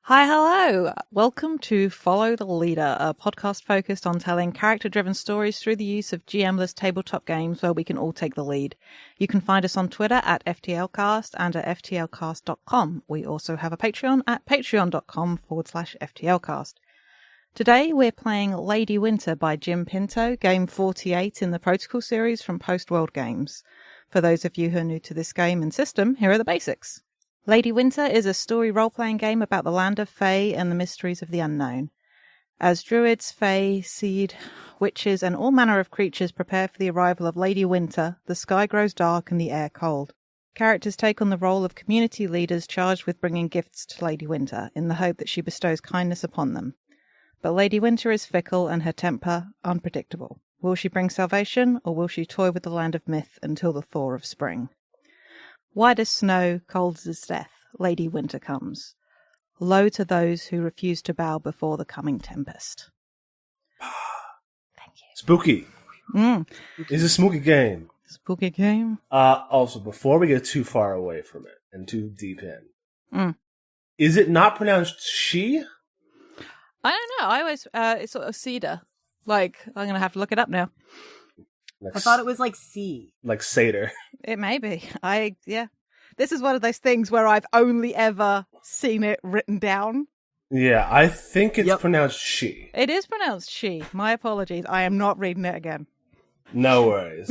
Hi, hello. Welcome to Follow the Leader, a podcast focused on telling character-driven stories through the use of GM-less tabletop games where we can all take the lead. You can find us on Twitter at FTLcast and at FTLcast.com. We also have a Patreon at patreon.com/FTLcast. Today we're playing Lady Winter by Jim Pinto, game 48 in the Protocol series from Post World Games. For those of you who are new to this game and system, here are the basics. Lady Winter is a story role-playing game about the land of Fae and the mysteries of the unknown. As druids, Fae, seed, witches, and all manner of creatures prepare for the arrival of Lady Winter, the sky grows dark and the air cold. Characters take on the role of community leaders charged with bringing gifts to Lady Winter, in the hope that she bestows kindness upon them. But Lady Winter is fickle and her temper unpredictable. Will she bring salvation, or will she toy with the land of myth until the thaw of spring? White as snow, cold as death, Lady Winter comes. Low to those who refuse to bow before the coming tempest. Thank you. Spooky. It's a spooky game. Spooky game. Also, before we get too far away from it and too deep in, is it not pronounced she? I don't know. I always, it's sort of cedar. Like, I'm going to have to look it up now. I thought it was like C. Like Seder. It may be. Yeah. This is one of those things where I've only ever seen it written down. Yeah, I think it's pronounced she. It is pronounced she. My apologies. I am not reading it again. No worries.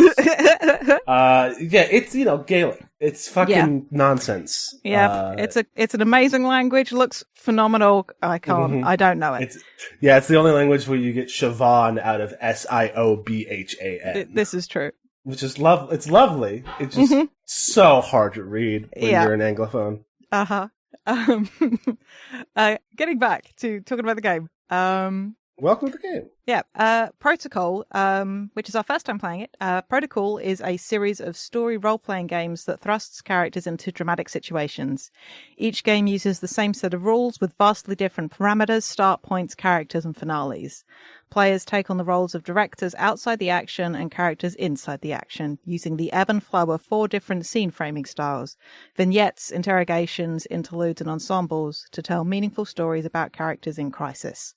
Yeah, it's, Gaelic. It's fucking nonsense. Yeah, it's an amazing language. Looks phenomenal. I can't. I don't know it. It's the only language where you get Siobhan out of Siobhan. This is true. Which is it's lovely. It's just so hard to read when you're an Anglophone. Getting back to talking about the game. Welcome to the game. Yeah. Protocol, which is our first time playing it. Protocol is a series of story role-playing games that thrusts characters into dramatic situations. Each game uses the same set of rules with vastly different parameters, start points, characters, and finales. Players take on the roles of directors outside the action and characters inside the action, using the ebb and flow of 4 different scene framing styles: vignettes, interrogations, interludes, and ensembles to tell meaningful stories about characters in crisis.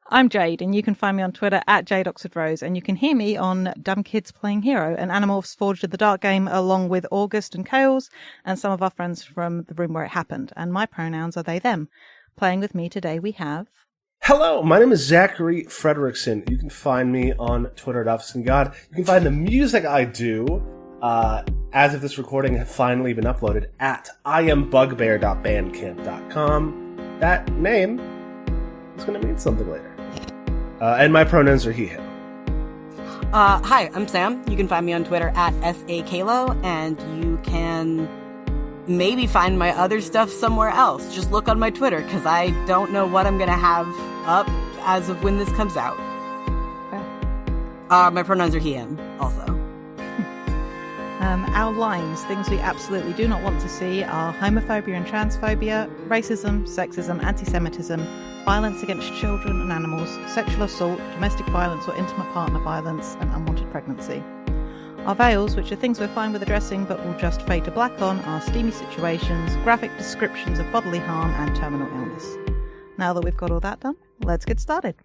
I'm Jade, and you can find me on Twitter at JadeOxfordRose, and you can hear me on Dumb Kids Playing Hero, an Animorphs Forged in the Dark game, along with August and Chaos, and some of our friends from the room where it happened. And my pronouns are they, them. Playing with me today we have... Hello, my name is Zachary Frederickson. You can find me on Twitter at OfficeandGod. You can find the music I do, as of this recording has finally been uploaded, at iambugbear.bandcamp.com. That name is going to mean something later. And my pronouns are he, him. Hi, I'm Sam. You can find me on Twitter at SAKalo, and you can maybe find my other stuff somewhere else. Just look on my Twitter, because I don't know what I'm going to have up as of when this comes out. My pronouns are he, him, also. Our lines, things we absolutely do not want to see, are homophobia and transphobia, racism, sexism, anti-Semitism, violence against children and animals, sexual assault, domestic violence or intimate partner violence, and unwanted pregnancy. Our veils, which are things we're fine with addressing but will just fade to black on, are steamy situations, graphic descriptions of bodily harm, and terminal illness. Now that we've got all that done, let's get started.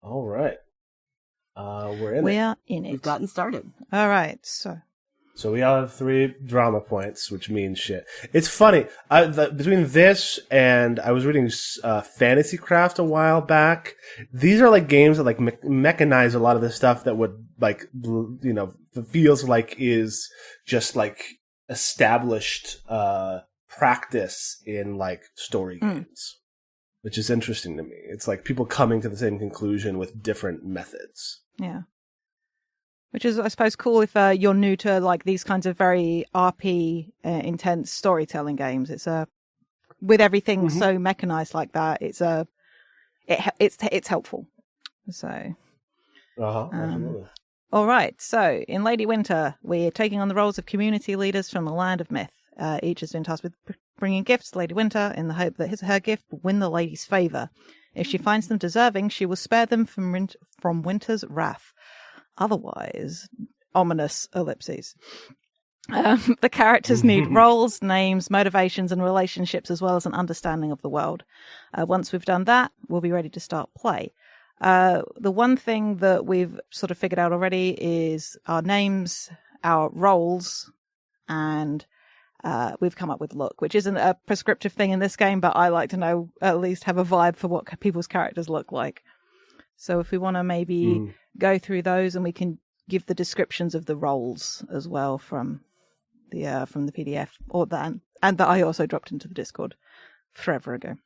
All right. We're in We it. are in it. We've gotten started. All right, So we all have 3 drama points, which means shit. It's funny. Between this and I was reading Fantasy Craft a while back. These are like games that like mechanize a lot of the stuff that would like feels like is just like established practice in like story games, which is interesting to me. It's like people coming to the same conclusion with different methods. Yeah. Which is, I suppose, cool if you're new to like these kinds of very RP intense storytelling games. It's with everything so mechanized like that. It's helpful. So, Absolutely. All right. So in Lady Winter, we're taking on the roles of community leaders from the land of myth. Each has been tasked with bringing gifts to Lady Winter in the hope that her gift will win the lady's favor. If she finds them deserving, she will spare them from Winter's wrath. Otherwise, ominous ellipses. The characters need roles, names, motivations, and relationships, as well as an understanding of the world. Once we've done that, we'll be ready to start play. The one thing that we've sort of figured out already is our names, our roles, and we've come up with look, which isn't a prescriptive thing in this game, but I like to know, at least have a vibe for what people's characters look like. So if we want to maybe go through those, and we can give the descriptions of the roles as well from the PDF, or that, and that I also dropped into the Discord forever ago.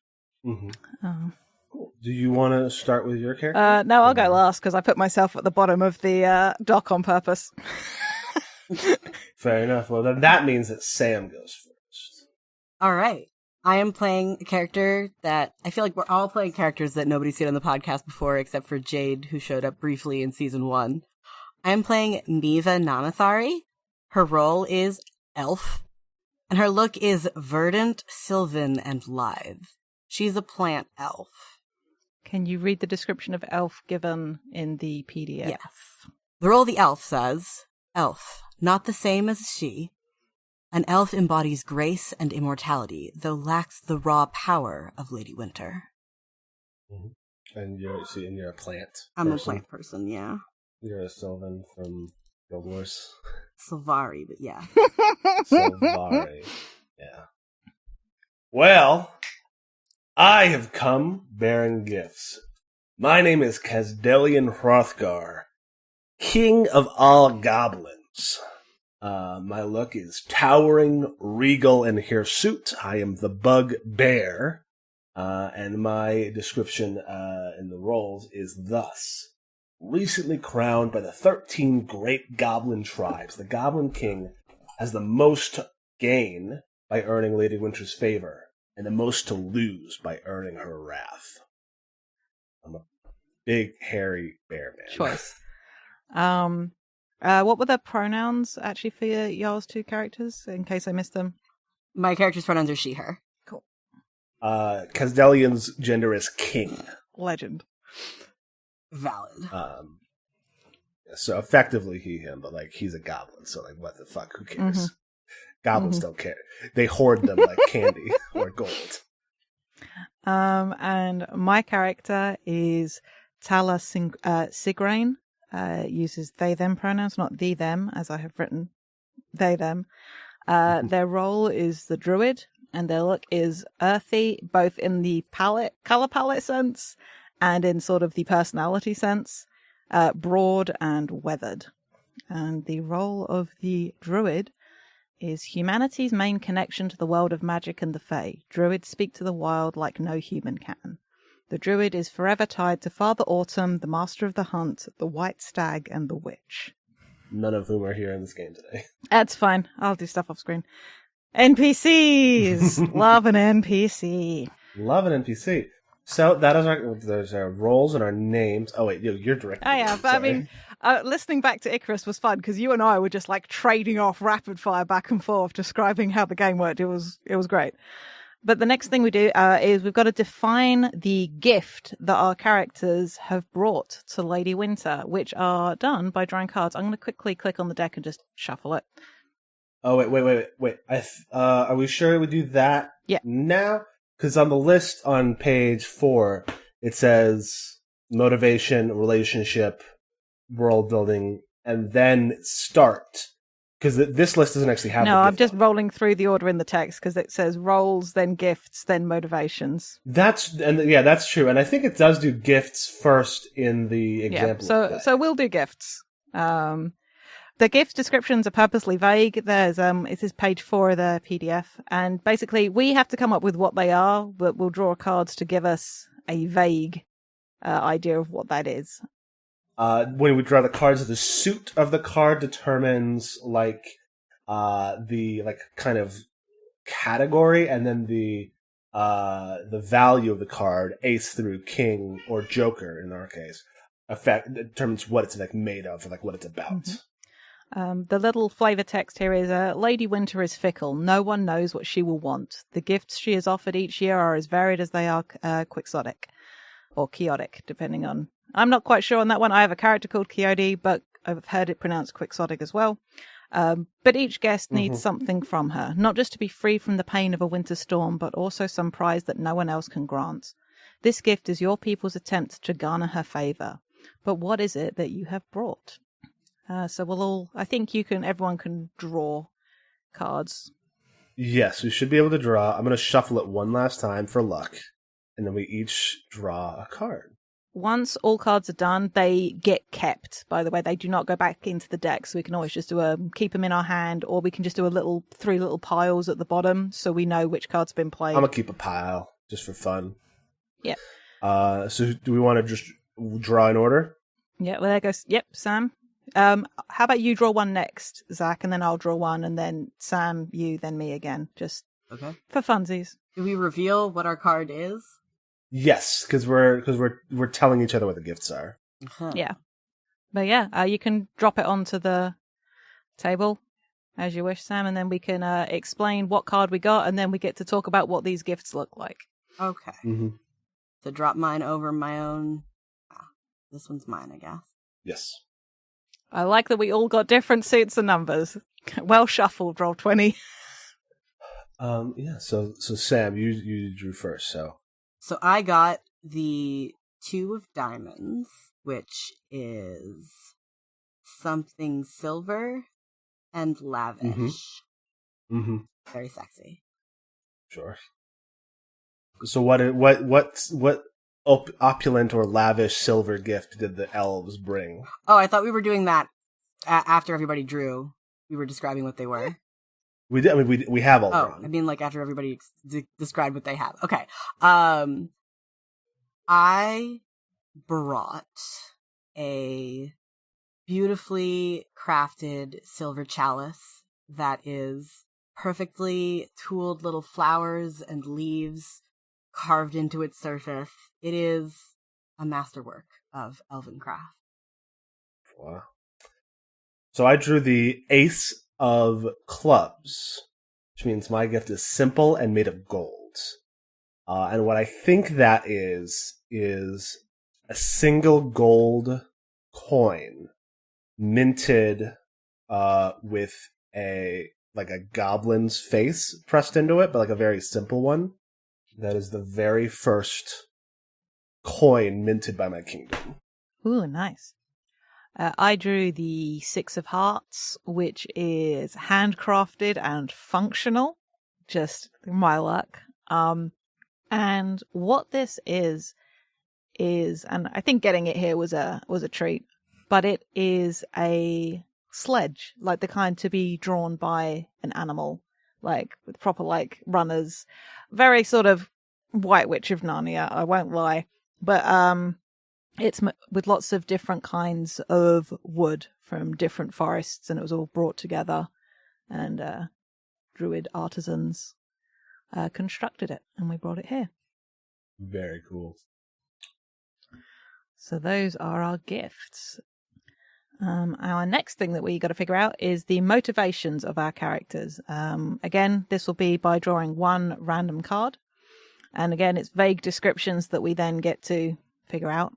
Cool. Do you want to start with your character? No, I'll go last because I put myself at the bottom of the dock on purpose. Fair enough. Well, then that means that Sam goes first. All right. I am playing a character that I feel like we're all playing characters that nobody's seen on the podcast before, except for Jade, who showed up briefly in season 1. I am playing Miva Namathari. Her role is elf, and her look is verdant, sylvan, and lithe. She's a plant elf. Can you read the description of elf given in the PDF? Yes. The role of the elf says, elf, not the same as she. An elf embodies grace and immortality, though lacks the raw power of Lady Winter. And you're a plant. I'm a plant person, yeah. You're a Sylvan from Guild Wars. Sylvari, but yeah. Sylvari, yeah. Well, I have come bearing gifts. My name is Casdelian Hrothgar, king of all goblins. My look is towering, regal, and hirsute. I am the bugbear. And my description in the roles is thus. Recently crowned by the 13 great goblin tribes, the Goblin King has the most to gain by earning Lady Winter's favor, and the most to lose by earning her wrath. I'm a big, hairy bear man. Choice. What were the pronouns actually for y'all's 2 characters, in case I missed them? My character's pronouns are she, her. Cool. Casdelian's gender is king. Legend. Valid. So effectively he, him, but like he's a goblin, so like what the fuck, who cares? Goblins don't care. They hoard them like candy or gold. And my character is Tala Sigrain. Uses they them pronouns, not thee them, as I have written they them. Their role is the druid, and their look is earthy, both in the color palette sense and in sort of the personality sense, broad and weathered. And the role of the druid is humanity's main connection to the world of magic and the fae. Druids speak to the wild like no human can. The druid is forever tied to Father Autumn, the master of the hunt, the white stag, and the witch. None of whom are here in this game today. That's fine. I'll do stuff off screen. NPCs! Love an NPC. Love an NPC. So that is there's our roles and our names. Oh wait, you're directing. Oh yeah, but sorry. I mean, listening back to Icarus was fun because you and I were just like trading off rapid fire back and forth, describing how the game worked. It was great. But the next thing we do is we've got to define the gift that our characters have brought to Lady Winter, which are done by drawing cards. I'm going to quickly click on the deck and just shuffle it. Oh wait. Are we sure we do that? Yeah. Now, because on the list on page 4, it says motivation, relationship, world building, and then start. Because this list doesn't actually have No, the I'm gift just on it. rolling through the order in the text because it says roles, then gifts, then motivations. That's true. And I think it does do gifts first in the example. So we'll do gifts. The gift descriptions are purposely vague. There's it is page 4 of the PDF, and basically we have to come up with what they are, but we'll draw cards to give us a vague idea of what that is. When we draw the cards, the suit of the card determines the kind of category, and then the value of the card, ace through king or joker in our case, determines what it's made of or what it's about. Mm-hmm. The little flavor text here is Lady Winter is fickle. No one knows what she will want. The gifts she is offered each year are as varied as they are quixotic or chaotic, depending on. I'm not quite sure on that one. I have a character called Quixote, but I've heard it pronounced quixotic as well. But each guest needs something from her, not just to be free from the pain of a winter storm, but also some prize that no one else can grant. This gift is your people's attempt to garner her favor. But what is it that you have brought? So I think everyone can draw cards. Yes, we should be able to draw. I'm going to shuffle it one last time for luck, and then we each draw a card. Once all cards are done, they get kept. By the way, they do not go back into the deck, so we can always just keep them in our hand, or we can just do 3 little piles at the bottom, so we know which card's been played. I'm gonna keep a pile just for fun. Yeah. So do we want to just draw in order? Yeah. Well, there goes. Yep, Sam. How about you draw one next, Zach, and then I'll draw one, and then Sam, you, then me again, just for funsies. Do we reveal what our card is? Yes, because we're telling each other what the gifts are. Yeah, but you can drop it onto the table as you wish, Sam, and then we can explain what card we got, and then we get to talk about what these gifts look like. Okay. Mm-hmm. So drop mine over my own. This one's mine, I guess. Yes. I like that we all got different suits and numbers. Well shuffled, roll 20. Yeah. So Sam, you drew first. So I got the 2 of diamonds, which is something silver and lavish. Mm-hmm. Very sexy. Sure. So what opulent or lavish silver gift did the elves bring? Oh, I thought we were doing that after everybody drew. We were describing what they were. We did. I mean, we have all drawn. I mean, after everybody described what they have. Okay. I brought a beautifully crafted silver chalice that is perfectly tooled little flowers and leaves carved into its surface. It is a masterwork of elven craft. Wow. So I drew the ace of clubs, which means my gift is simple and made of gold. And what I think that is a single gold coin minted with a goblin's face pressed into it, but a very simple one. That is the very first coin minted by my kingdom. Ooh, nice. I drew the 6 of hearts, which is handcrafted and functional. Just my luck. And what this is, and I think getting it here was a treat, but it is a sledge, like the kind to be drawn by an animal, with proper runners. Very sort of White Witch of Narnia, I won't lie. But it's with lots of different kinds of wood from different forests, and it was all brought together, and druid artisans constructed it, and we brought it here. Very cool. So those are our gifts. Our next thing that we got to figure out is the motivations of our characters. Again, this will be by drawing one random card. And again, it's vague descriptions that we then get to figure out.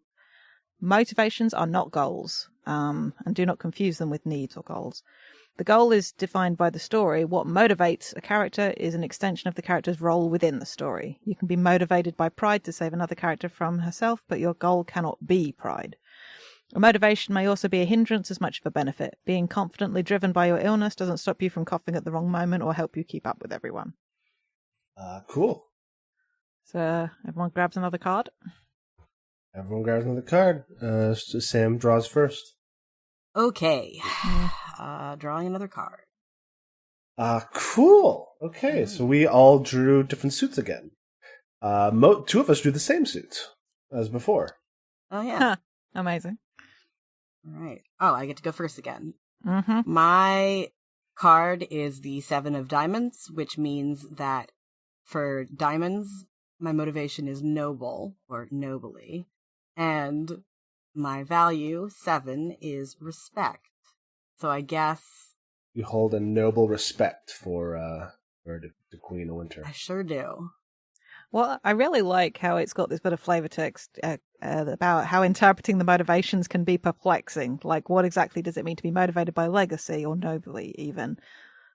Motivations are not goals, and do not confuse them with needs or goals. The goal is defined by the story. What motivates a character is an extension of the character's role within the story. You can be motivated by pride to save another character from herself, but your goal cannot be pride. A motivation may also be a hindrance as much of a benefit. Being confidently driven by your illness doesn't stop you from coughing at the wrong moment or help you keep up with everyone. Cool. So everyone grabs another card. Everyone grabs another card. So Sam draws first. Okay. Drawing another card. Cool. Okay, so we all drew different suits again. Two of us drew the same suits as before. Oh, yeah. Huh. Amazing. All right. Oh, I get to go first again. Mm-hmm. My card is the 7 of diamonds, which means that for diamonds, my motivation is noble or nobly. And my value, 7, is respect. So I guess... You hold a noble respect for the Queen of Winter. I sure do. Well, I really like how it's got this bit of flavor text about how interpreting the motivations can be perplexing. Like, what exactly does it mean to be motivated by legacy or nobly, even?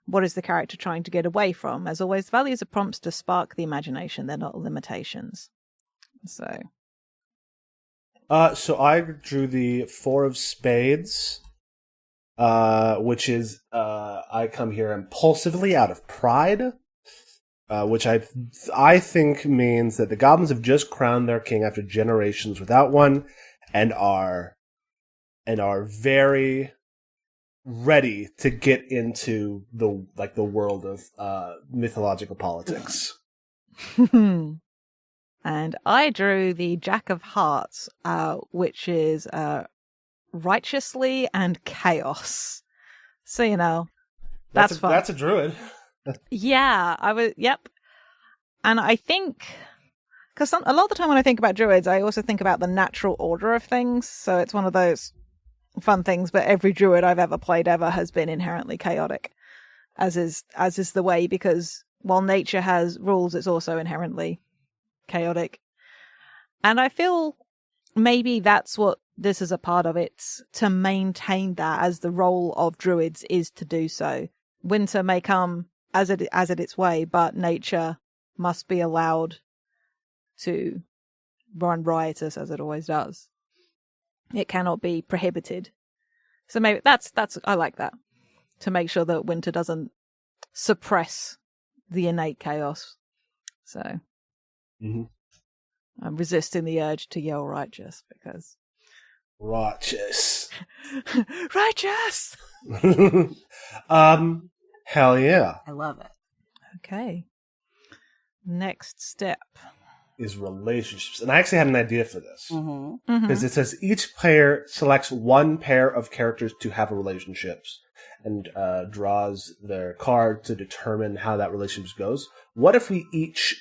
What is the character trying to get away from? As always, values are prompts to spark the imagination. They're not limitations. So I drew the 4 of spades, which is I come here impulsively out of pride. Which I think means that the goblins have just crowned their king after generations without one, and are very ready to get into the world of mythological politics. and I drew the Jack of Hearts, which is righteously and chaos. So that's fun. That's a druid. Yeah, yep. And I think, because a lot of the time when I think about druids, I also think about the natural order of things. So it's one of those fun things, but every druid I've ever played has been inherently chaotic, as is the way, because while nature has rules, it's also inherently chaotic. And I feel maybe that's what this is a part of. It's to maintain that, as the role of druids is to do so. Winter may come as it its way, but nature must be allowed to run riotous as it always does. It cannot be prohibited. So maybe that's I like that, to make sure that winter doesn't suppress the innate chaos. So I'm resisting the urge to yell righteous because righteous. Righteous. Hell yeah. I love it. Okay. Next step is relationships. And I actually had an idea for this. Mm-hmm. It says each player selects one pair of characters to have a relationships and draws their card to determine how that relationship goes. What if we each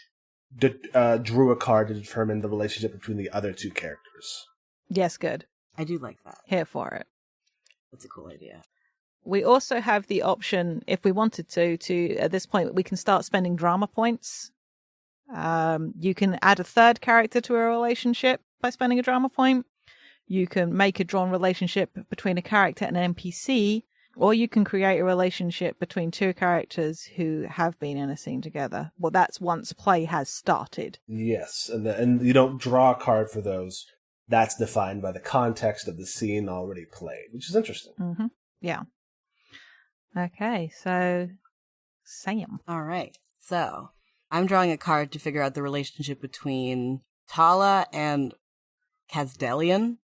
drew a card to determine the relationship between the other two characters? Yes, good. I do like that. Here for it. That's a cool idea. We also have the option, if we wanted to at this point, we can start spending drama points. You can add a third character to a relationship by spending a drama point. You can make a drawn relationship between a character and an NPC, or you can create a relationship between two characters who have been in a scene together. Well, that's once play has started. Yes, and you don't draw a card for those. That's defined by the context of the scene already played, which is interesting. Mm-hmm. Yeah. Okay, so Sam. All right, so I'm drawing a card to figure out the relationship between Tala and Kazdelian.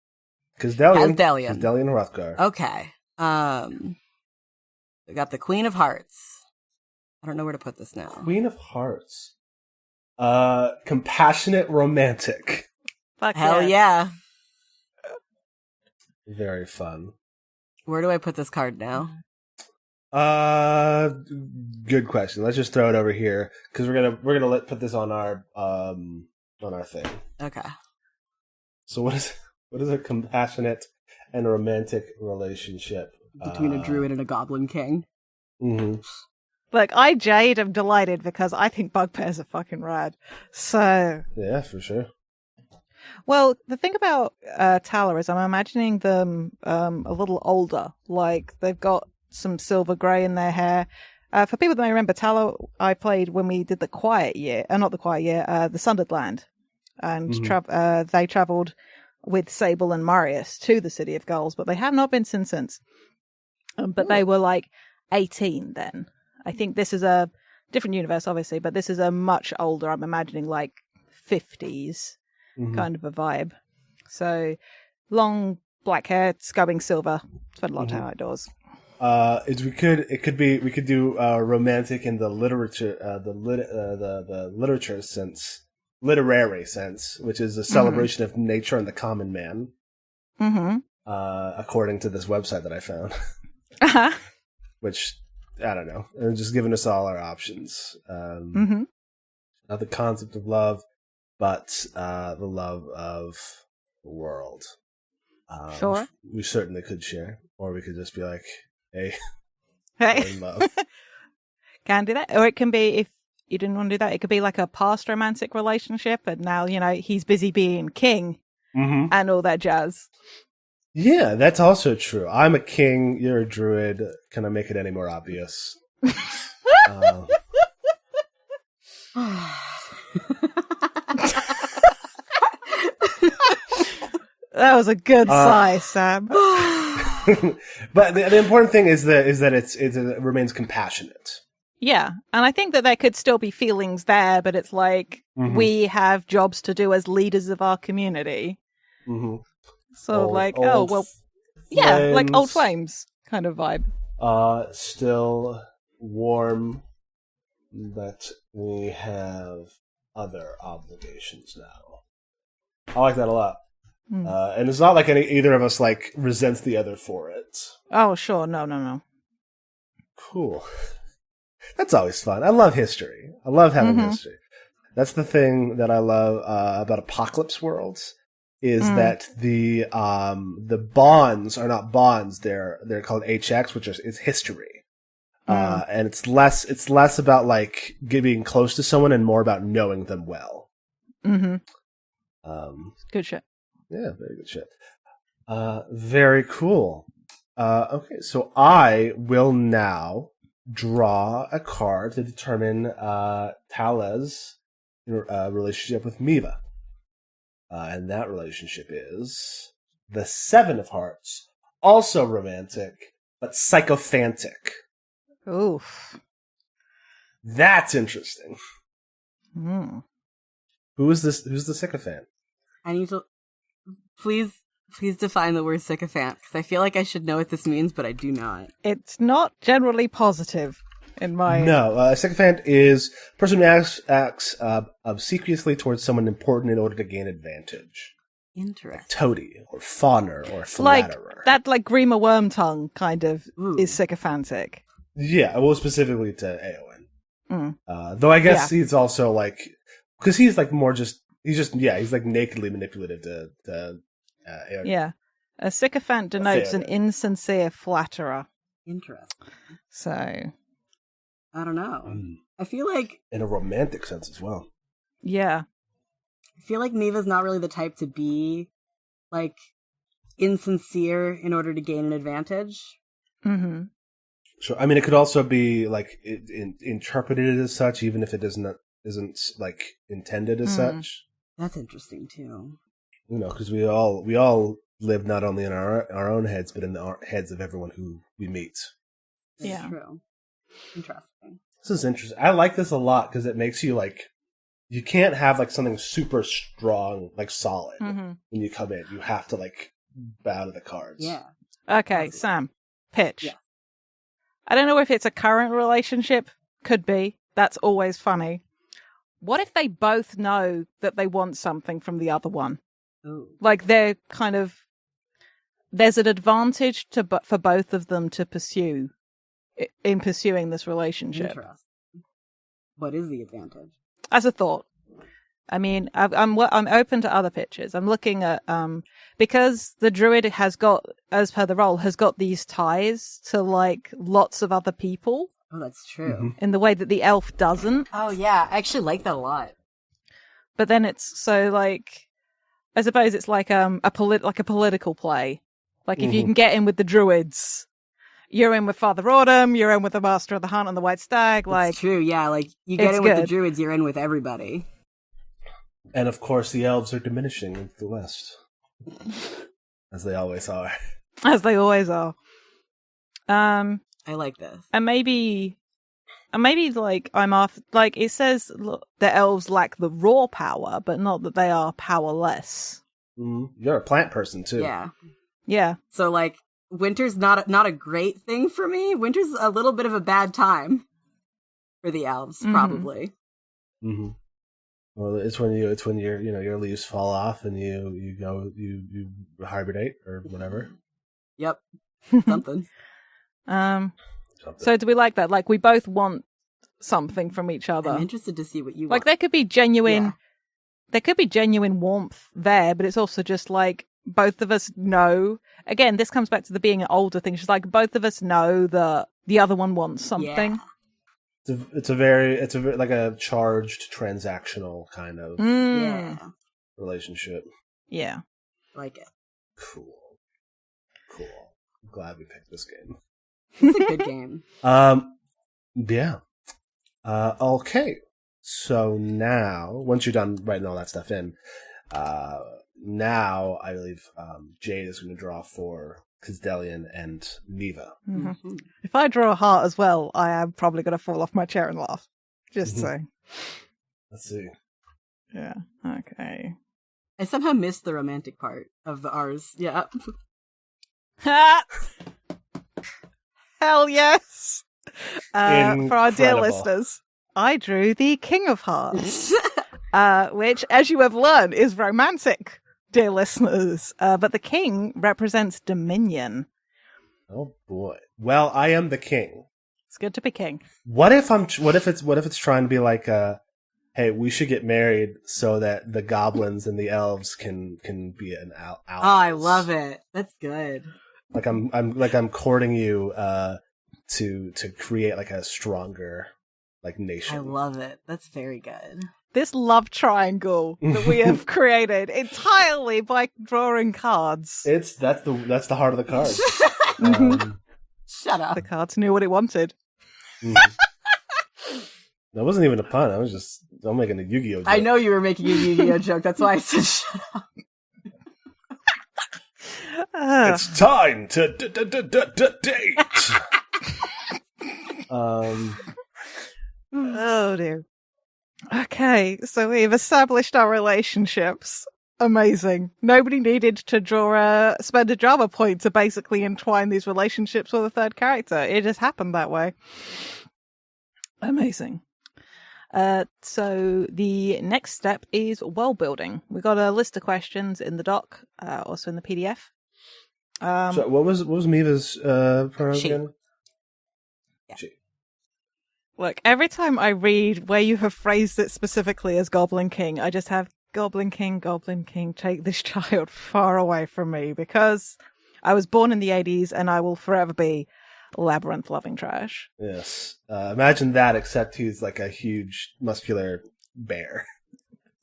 Kazdelian Hrothgar. Okay. We got the Queen of Hearts. I don't know where to put this now. Queen of Hearts. Compassionate romantic. Fuck Hell yeah. Very fun. Where do I put this card now? Good question. Let's just throw it over here because we're gonna put this on our thing. Okay. So what is a compassionate and romantic relationship between a druid and a goblin king? Mm-hmm. Look, Jade, am delighted because I think bugbears are fucking rad. So yeah, for sure. Well, the thing about Tala is I'm imagining them a little older. Like, they've got some silver grey in their hair. For people that may remember, Tala I played when we did the Quiet Year. Not the Quiet Year, the Sundered Land. And they travelled with Sable and Marius to the City of Gulls, but they have not been since. But they were like 18 then. I think this is a different universe, obviously, but this is a much older, I'm imagining like 50s kind of a vibe. So long black hair, scubbing silver, spend a lot of time outdoors. We could do romantic in the literature, the literature sense, literary sense, which is a celebration of nature and the common man. According to this website that I found, which I don't know, and just giving us all our options. Not the concept of love, but the love of the world. Sure, we certainly could share, or we could just be like, hey, in love. Can do that, or it can be, if you didn't want to do that, it could be like a past romantic relationship, and now he's busy being king and all that jazz. Yeah, that's also true. I'm a king, you're a druid. Can I make it any more obvious? That was a good sigh, Sam. But the important thing is that it remains compassionate. Yeah, and I think that there could still be feelings there, but it's like we have jobs to do as leaders of our community. So like old flames kind of vibe. Still warm, but we have other obligations now. I like that a lot. And it's not like either of us like resents the other for it. Oh, sure. No. Cool. That's always fun. I love history. I love having history. That's the thing that I love about Apocalypse Worlds is that the bonds are not bonds. They're called HX, which is history. And it's less about like being close to someone and more about knowing them well. Good shit. Yeah, very good shit. Very cool. Okay, so I will now draw a card to determine Tala's relationship with Miva. And that relationship is the Seven of Hearts. Also romantic, but sycophantic. Oof. That's interesting. Who's the sycophant? I need to... Please define the word sycophant, because I feel like I should know what this means, but I do not. It's not generally positive in my... No, a sycophant is a person who acts obsequiously towards someone important in order to gain advantage. Interesting. Like toady, or fawner, or flatterer. Like Grima Wormtongue kind of is sycophantic. Yeah, well, specifically to Aowen. Though I guess he's also like... Because he's like more just... He's like nakedly manipulative to Aowen. Yeah. A sycophant denotes an insincere flatterer. Interesting. So... I don't know. I feel like... In a romantic sense as well. Yeah. I feel like Miva's not really the type to be, like, insincere in order to gain an advantage. Sure. I mean, it could also be, like, interpreted as such, even if it isn't like, intended as such. That's interesting, too. You know, because we all live not only in our own heads, but in the heads of everyone who we meet. That's true. Interesting. This is interesting. I like this a lot because it makes you like, you can't have like something super strong, like solid when you come in. You have to like bow to the cards. Yeah. Okay, Sam, pitch. Yeah. I don't know if it's a current relationship. Could be. That's always funny. What if they both know that they want something from the other one? Ooh. Like they're kind of, there's an advantage for both of them to pursue in pursuing this relationship. Interesting. What is the advantage? As a thought. I mean, I'm open to other pitches. I'm looking at because the druid has got, as per the role, has got these ties to like lots of other people. Oh, that's true. In the way that the elf doesn't. Oh yeah, I actually like that a lot. But then it's so like, I suppose it's like a political play. Like if you can get in with the druids, you're in with Father Autumn, you're in with the Master of the Hunt and the White Stag. Like, it's true, yeah. Like you get in with the druids, you're in with everybody. And of course, the elves are diminishing in the west. As they always are. As they always are. I like this. And maybe like I'm off. Like it says, look, the elves lack the raw power, but not that they are powerless. You're a plant person too. Yeah. So like, winter's not a great thing for me. Winter's a little bit of a bad time for the elves, probably. Mm-hmm. Well, it's when your leaves fall off and you hibernate or whatever. Yep. Something. So do we like that? Like we both want something from each other. I'm interested to see what you like. want. There could be genuine warmth there, but it's also just like both of us know. Again, this comes back to the being an older thing. She's like both of us know that the other one wants something. Yeah. It's a very like a charged transactional kind of relationship. Yeah. Like it. Cool. I'm glad we picked this game. It's a good game. Yeah. Okay. So now, once you're done writing all that stuff in, now I believe Jade is going to draw for Kazdelian and Neva. Mm-hmm. If I draw a heart as well, I am probably going to fall off my chair and laugh. Just saying. Let's see. Yeah. Okay. I somehow missed the romantic part of ours. Yeah. Hell yes. For our dear Incredible. listeners, I drew the King of Hearts, which, as you have learned, is romantic, dear listeners. But the king represents dominion. Oh boy. Well, I am the king. It's good to be king. What if it's trying to be like, hey, we should get married so that the goblins and the elves can be an ally. Oh, I love it. That's good. Like I'm courting you to create like a stronger like nation. I love it. That's very good. This love triangle that we have created entirely by drawing cards. That's the heart of the cards. Shut up. The cards knew what it wanted. That wasn't even a pun. I'm making a Yu-Gi-Oh joke. I know you were making a Yu-Gi-Oh joke. That's why I said shut up. It's time to date. Oh dear. Okay, so we've established our relationships. Amazing. Nobody needed to spend a drama point to basically entwine these relationships with a third character. It just happened that way. Amazing. So the next step is world building. We got a list of questions in the doc, also in the PDF. So what was Miva's pronoun again? Yeah. She. Look, every time I read where you have phrased it specifically as Goblin King, I just have Goblin King, take this child far away from me, because I was born in the 80s and I will forever be labyrinth loving trash. Yes. Imagine that, except he's like a huge muscular bear.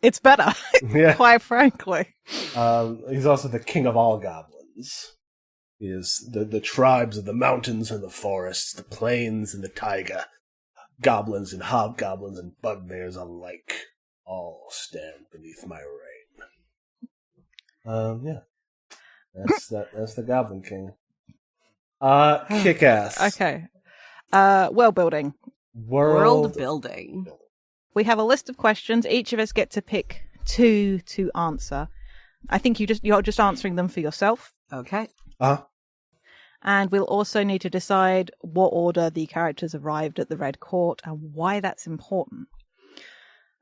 It's better, Yeah. quite frankly. He's also the king of all goblins. He is the tribes of the mountains and the forests, the plains and the taiga. Goblins and hobgoblins and bugbears alike all stand beneath my reign. Yeah. That's the Goblin King. Kick-ass. Okay. World building. World building. We have a list of questions. Each of us get to pick 2 to answer. I think you're just answering them for yourself. Okay. And we'll also need to decide what order the characters arrived at the Red Court and why that's important.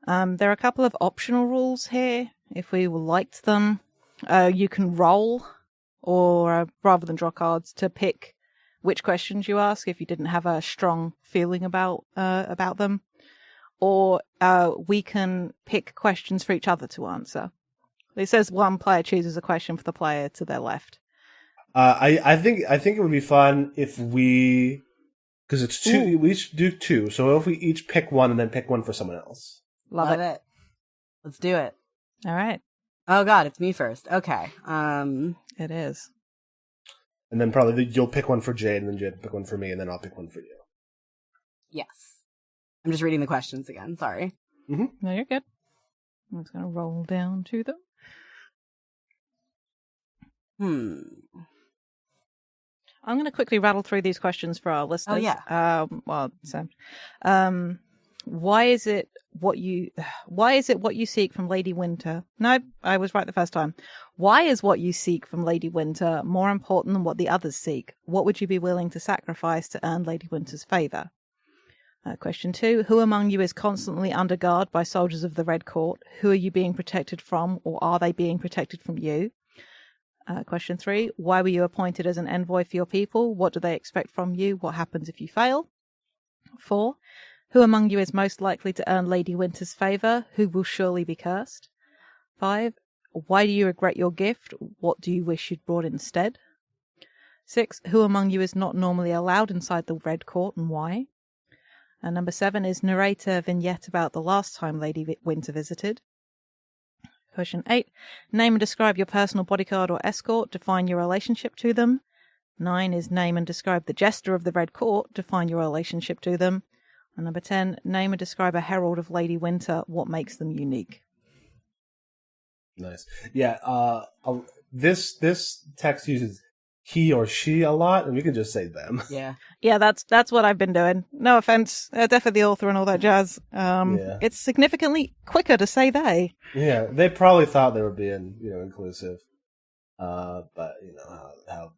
There are a couple of optional rules here, if we liked them. You can roll, or rather than draw cards, to pick which questions you ask if you didn't have a strong feeling about them. Or we can pick questions for each other to answer. It says one player chooses a question for the player to their left. I think it would be fun if because it's 2. Ooh. We each do 2. So if we each pick one and then pick one for someone else. Love it. Let's do it. All right. Oh God, it's me first. Okay. It is. And then probably you'll pick one for Jade, and then Jade will pick one for me, and then I'll pick one for you. Yes. I'm just reading the questions again. Sorry. No, you're good. I'm just going to roll down to them. I'm going to quickly rattle through these questions for our listeners. Oh, yeah. Why is it what you seek from Lady Winter? No, I was right the first time. Why is what you seek from Lady Winter more important than what the others seek? What would you be willing to sacrifice to earn Lady Winter's favor? Question 2. Who among you is constantly under guard by soldiers of the Red Court? Who are you being protected from, or are they being protected from you? Question 3. Why were you appointed as an envoy for your people? What do they expect from you? What happens if you fail? 4. Who among you is most likely to earn Lady Winter's favor? Who will surely be cursed? 5. Why do you regret your gift? What do you wish you'd brought instead? 6. Who among you is not normally allowed inside the Red Court, and why? And number 7 is narrate a vignette about the last time Lady Winter visited. Question 8. Name and describe your personal bodyguard or escort. Define your relationship to them. 9 is name and describe the jester of the Red Court. Define your relationship to them. And number 10, name and describe a herald of Lady Winter. What makes them unique? Nice. Yeah, this text uses he or she a lot, and we can just say them. Yeah, that's what I've been doing. No offense, definitely the author and all that jazz. It's significantly quicker to say they. Yeah, they probably thought they were being, inclusive. But how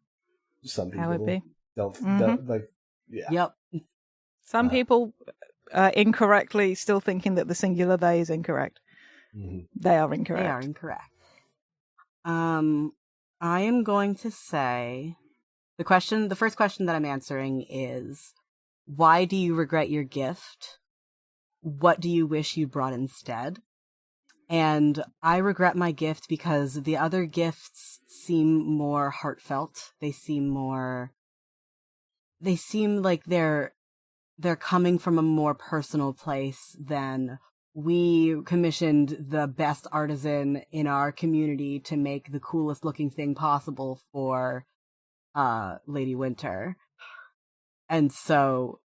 some people would be. don't like. Yeah. Yep. Some people incorrectly still thinking that the singular they is incorrect. Mm-hmm. They are incorrect. They are incorrect. I am going to say the first question that I'm answering is, why do you regret your gift? What do you wish you brought instead? And I regret my gift because the other gifts seem more heartfelt. They seem like they're coming from a more personal place than we commissioned the best artisan in our community to make the coolest looking thing possible for Lady Winter. And so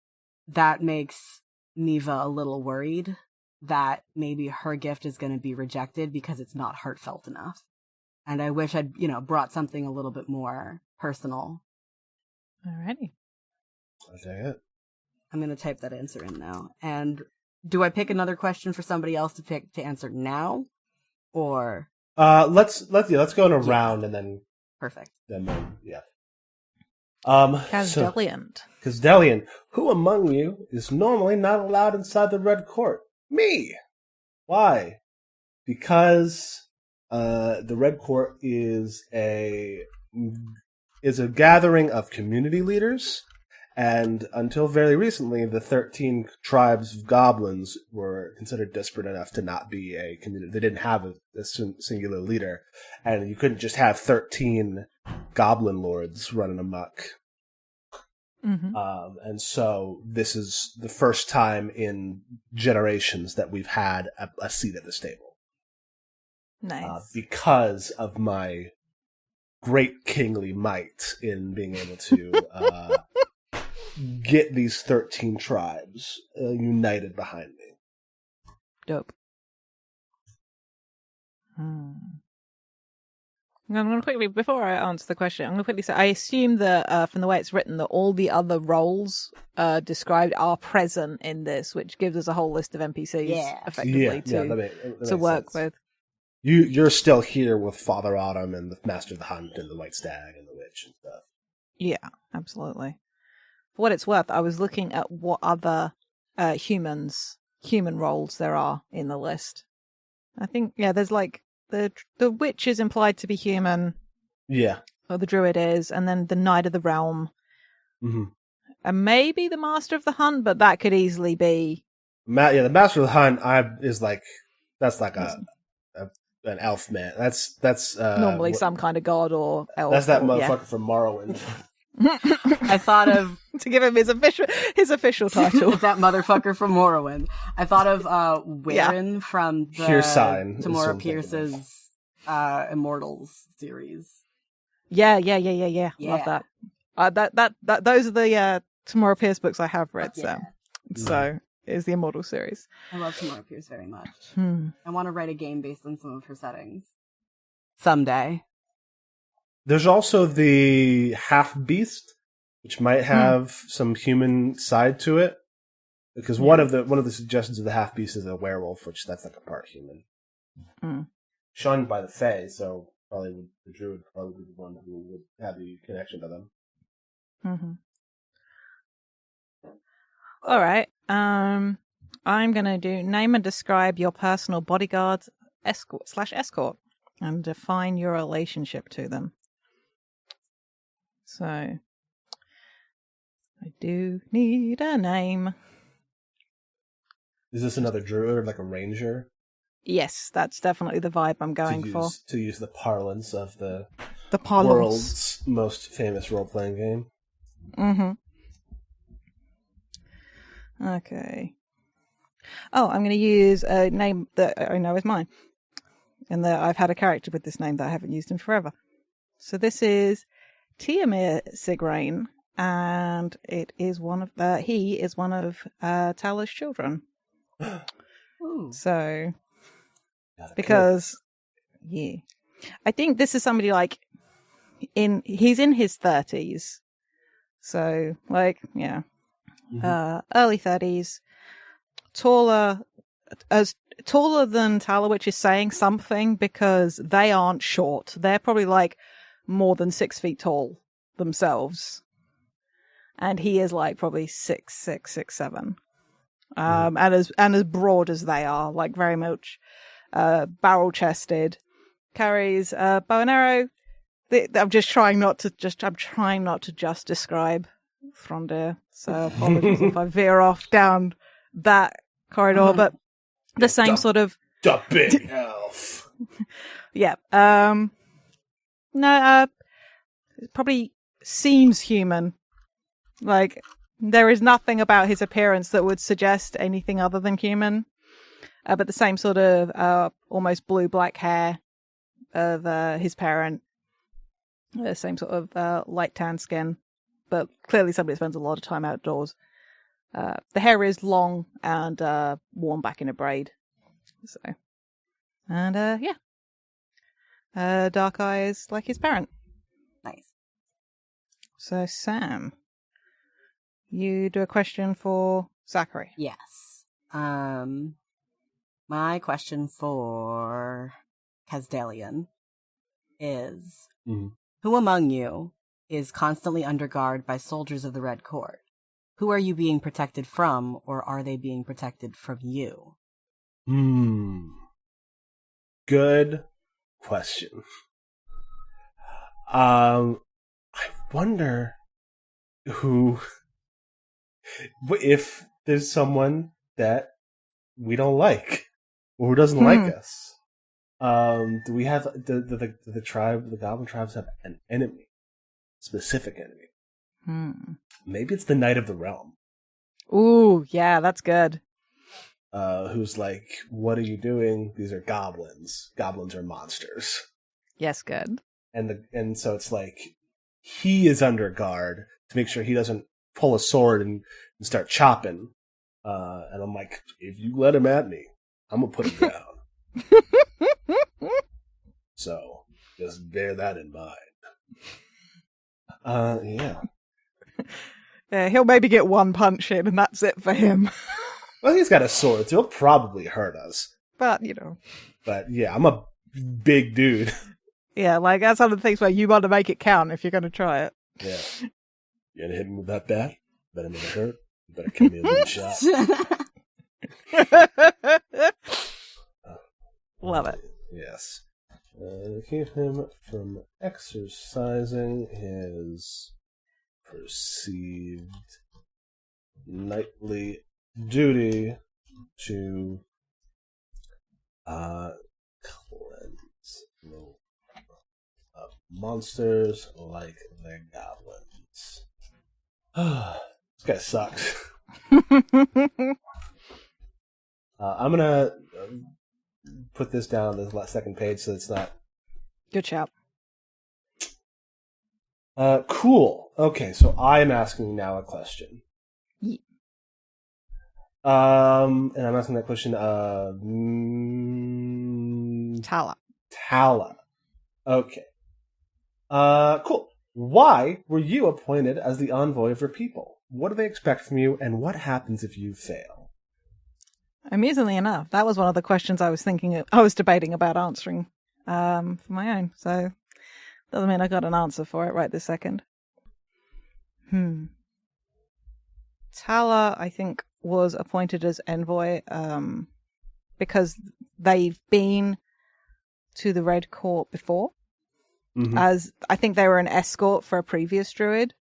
that makes Neva a little worried that maybe her gift is going to be rejected because it's not heartfelt enough. And I wish I'd, brought something a little bit more personal. Alrighty. Okay. I'm going to type that answer in now. And do I pick another question for somebody else to answer now, or let's go in a round and then perfect. Then yeah. Casdelian, who among you is normally not allowed inside the Red Court? Me. Why? Because the Red Court is a gathering of community leaders. And until very recently, the 13 tribes of goblins were considered disparate enough to not be a community. They didn't have a singular leader. And you couldn't just have 13 goblin lords running amok. Mm-hmm. And so this is the first time in generations that we've had a seat at this table. Nice. Because of my great kingly might in being able to... get these 13 tribes united behind me. Dope. I'm going to quickly, before I answer the question, I'm going to quickly say, I assume that from the way it's written, that all the other roles described are present in this, which gives us a whole list of NPCs effectively to work with. You're still here with Father Autumn and the Master of the Hunt and the White Stag and the Witch and stuff. Yeah, absolutely. For what it's worth, I was looking at what other human roles there are in the list. I think, there's like the witch is implied to be human. Yeah. Or the druid is, and then the Knight of the Realm. Mm-hmm. And maybe the Master of the Hunt, but that could easily be... the Master of the Hunt that's like an elf man. That's normally some kind of god or elf. That's that motherfucker from Morrowind. I thought of to give him his official title. That motherfucker from Morrowind. I thought of Waren from the Tamora Pierce's Immortals series. Yeah. Love that. Those are the Tamora Pierce books I have read. So is the Immortal series. I love Tamora Pierce very much. I want to write a game based on some of her settings someday. There's also the half beast, which might have some human side to it, because one of the suggestions of the half beast is a werewolf, which that's like a part human, shunned by the Fae. So probably the druid would probably be the one who would have the connection to them. Mm-hmm. All right. I'm gonna do name and describe your personal bodyguard escort and define your relationship to them. So, I do need a name. Is this another druid or like a ranger? Yes, that's definitely the vibe I'm going for. To use the parlance of the parlance. World's most famous role-playing game. Mm-hmm. Okay. Oh, I'm going to use a name that I know is mine. And that I've had a character with this name that I haven't used in forever. So this is Tiamir Sigrain, and he is one of Tala's children. Ooh. So, because, I think this is somebody like, he's in his 30s. So, like, early 30s, taller than Tala, which is saying something because they aren't short. They're probably like more than 6 feet tall themselves. And he is like probably 6'7". And as broad as they are, like very much barrel chested, carries a bow and arrow. I'm trying not to just describe Throndir, so apologies if I veer off down that corridor, but the same sort of the big elf. Yeah. It probably seems human. Like, there is nothing about his appearance that would suggest anything other than human. But the same sort of almost blue-black hair of his parent. Same sort of light tan skin. But clearly somebody spends a lot of time outdoors. The hair is long and worn back in a braid. So, and dark eyes like his parent. Nice. So, Sam, you do a question for Zachary. Yes. My question for Casdalian is, who among you is constantly under guard by soldiers of the Red Court? Who are you being protected from, or are they being protected from you? Good question. I wonder if there's someone that we don't like or who doesn't like us. Do we have the tribe, the Goblin tribes have an enemy, specific enemy? Maybe it's the Knight of the Realm. Ooh, yeah, that's good. Who's like, what are you doing? These are goblins. Goblins are monsters. Yes, good. And so it's like, he is under guard to make sure he doesn't pull a sword and start chopping. And I'm like, if you let him at me, I'm gonna put him down. So just bear that in mind. Yeah, he'll maybe get one punch in and that's it for him. Well, he's got a sword, so he'll probably hurt us. But, But yeah, I'm a big dude. Yeah, like, that's one of the things where you want to make it count if you're going to try it. Yeah. You gonna hit me with that bat? Better make it hurt. You better kill me in one shot. Love it. Yes. Keep him from exercising his perceived knightly duty to cleanse monsters like the goblins. This guy sucks. I'm gonna put this down on the second page so it's not. Good shout. Cool. Okay, so I'm asking now a question. Yeah. And I'm asking that question of Tala. Tala. Okay. Cool. Why were you appointed as the envoy of your people? What do they expect from you, and what happens if you fail? Amusingly enough, that was one of the questions I was debating about answering for my own. So doesn't mean I got an answer for it right this second. Tala, I think, was appointed as envoy because they've been to the Red Court before. Mm-hmm. As I think they were an escort for a previous druid